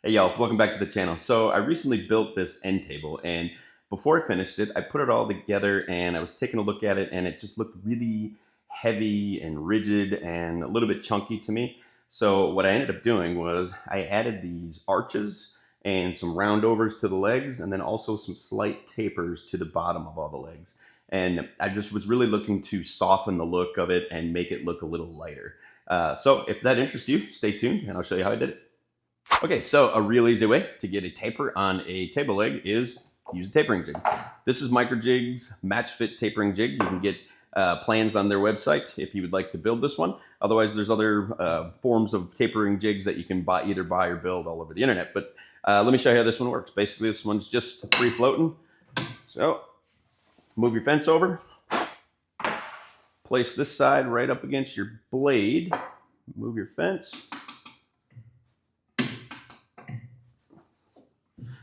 Hey y'all, welcome back to the channel. So I recently built this end table, and before I finished it, I put it all together and I was taking a look at it, and it just looked really heavy and rigid and a little bit chunky to me. So what I ended up doing was I added these arches and some roundovers to the legs, and then also some slight tapers to the bottom of all the legs. And I just was really looking to soften the look of it and make it look a little lighter. So if that interests you, stay tuned and I'll show you how I did it. Okay, so a real easy way to get a taper on a table leg is to use a tapering jig. This is Microjig's match fit tapering jig. You can get plans on their website if you would like to build this one. Otherwise, there's other forms of tapering jigs that you can either buy or build all over the internet. But let me show you how this one works. Basically, this one's just free floating. So move your fence over. Place this side right up against your blade. Move your fence.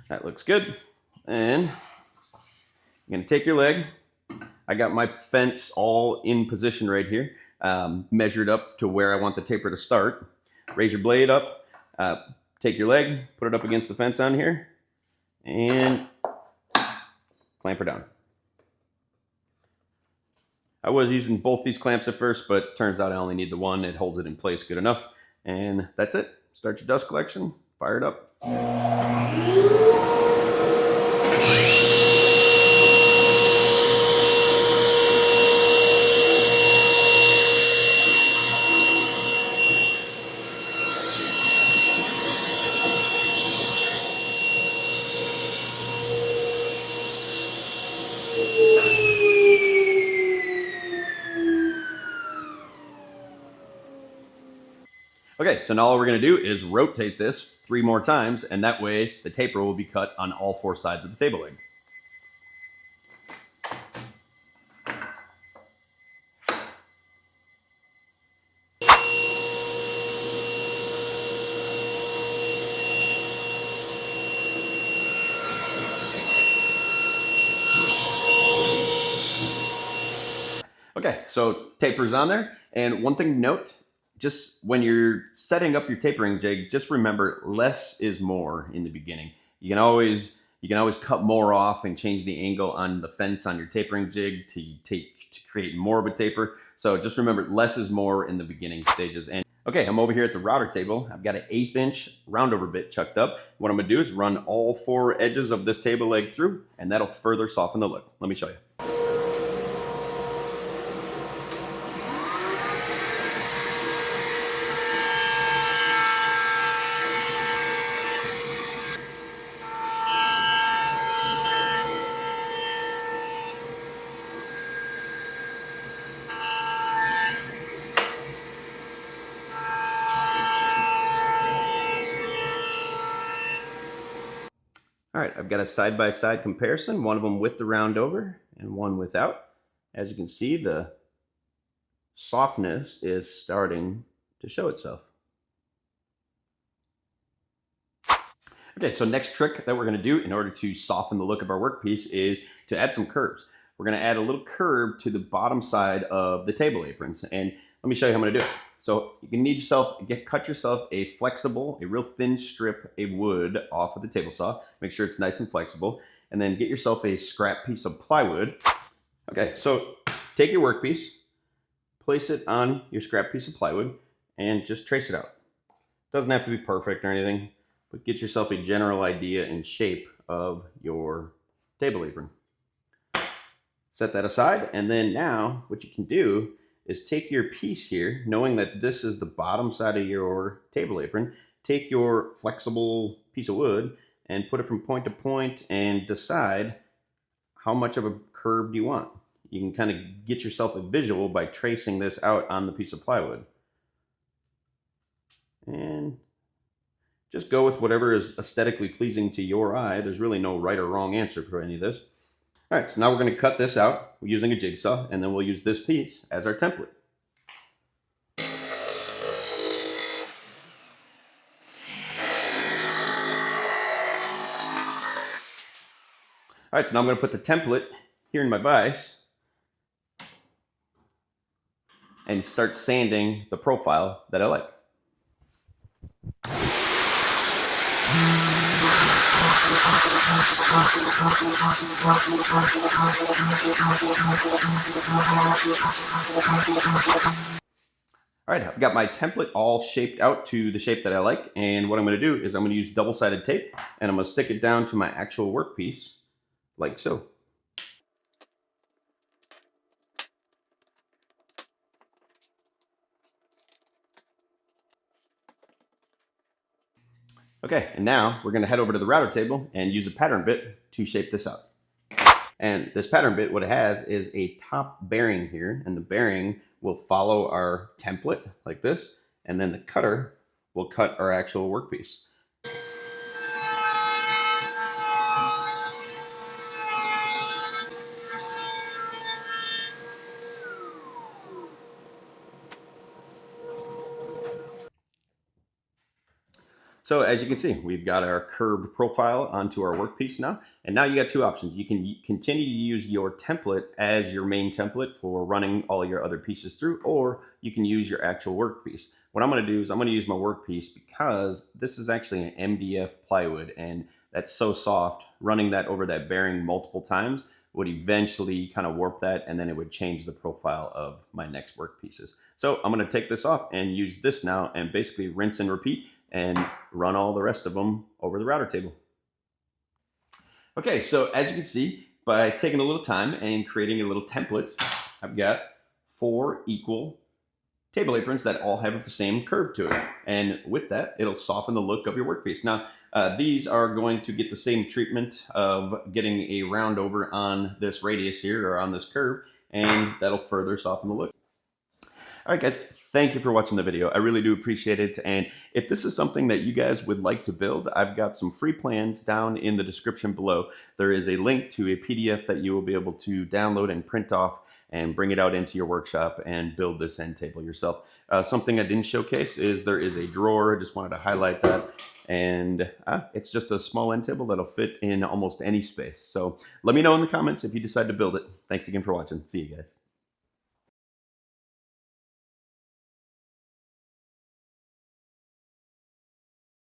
That looks good. And you're gonna take your leg. I got my fence all in position right here, measured up to where I want the taper to start. Raise your blade up, take your leg, put it up against the fence on here, and clamp her down. I was using both these clamps at first, but turns out I only need the one. It holds it in place good enough. And that's it. Start your dust collection, fire it up. Okay, so now all we're gonna do is rotate this 3 more times, and that way the taper will be cut on all 4 sides of the table leg. Okay, so taper's on there, and one thing to note, just when you're setting up your tapering jig, just remember less is more in the beginning. You can always cut more off and change the angle on the fence on your tapering jig to create more of a taper. So just remember less is more in the beginning stages. And okay, I'm over here at the router table. I've got an 1/8 inch roundover bit chucked up. What I'm gonna do is run all 4 edges of this table leg through, and that'll further soften the look. Let me show you. All right, I've got a side-by-side comparison, one of them with the round over and one without. As you can see, the softness is starting to show itself. Okay, so next trick that we're gonna do in order to soften the look of our workpiece is to add some curves. We're gonna add a little curve to the bottom side of the table aprons, and let me show you how I'm gonna do it. So you can cut yourself a flexible, a real thin strip of wood off of the table saw. Make sure it's nice and flexible, and then get yourself a scrap piece of plywood. Okay, so take your workpiece, place it on your scrap piece of plywood, and just trace it out. Doesn't have to be perfect or anything, but get yourself a general idea and shape of your table apron. Set that aside, and then now what you can do is take your piece here, knowing that this is the bottom side of your table apron, take your flexible piece of wood and put it from point to point and decide how much of a curve do you want. You can kind of get yourself a visual by tracing this out on the piece of plywood. And just go with whatever is aesthetically pleasing to your eye. There's really no right or wrong answer for any of this. All right, so now we're going to cut this out using a jigsaw, and then we'll use this piece as our template. All right, so now I'm going to put the template here in my vise and start sanding the profile that I like. All right, I've got my template all shaped out to the shape that I like. And what I'm going to do is I'm going to use double-sided tape and I'm going to stick it down to my actual workpiece like so. Okay, and now we're going to head over to the router table and use a pattern bit to shape this out. And this pattern bit, what it has is a top bearing here, and the bearing will follow our template like this, and then the cutter will cut our actual workpiece. So as you can see, we've got our curved profile onto our workpiece now. And now you got two options. You can continue to use your template as your main template for running all your other pieces through, or you can use your actual workpiece. What I'm going to do is I'm going to use my workpiece because this is actually an MDF plywood and that's so soft. Running that over that bearing multiple times would eventually kind of warp that, and then it would change the profile of my next workpieces. So I'm going to take this off and use this now and basically rinse and repeat and run all the rest of them over the router table. Okay, so as you can see, by taking a little time and creating a little template, I've got 4 equal table aprons that all have the same curve to it. And with that, it'll soften the look of your workpiece. Now, these are going to get the same treatment of getting a round over on this radius here or on this curve, and that'll further soften the look. All right, guys, thank you for watching the video. I really do appreciate it. And if this is something that you guys would like to build, I've got some free plans down in the description below. There is a link to a PDF that you will be able to download and print off and bring it out into your workshop and build this end table yourself. Something I didn't showcase is there is a drawer. I just wanted to highlight that. And it's just a small end table that'll fit in almost any space. So let me know in the comments if you decide to build it. Thanks again for watching. See you guys.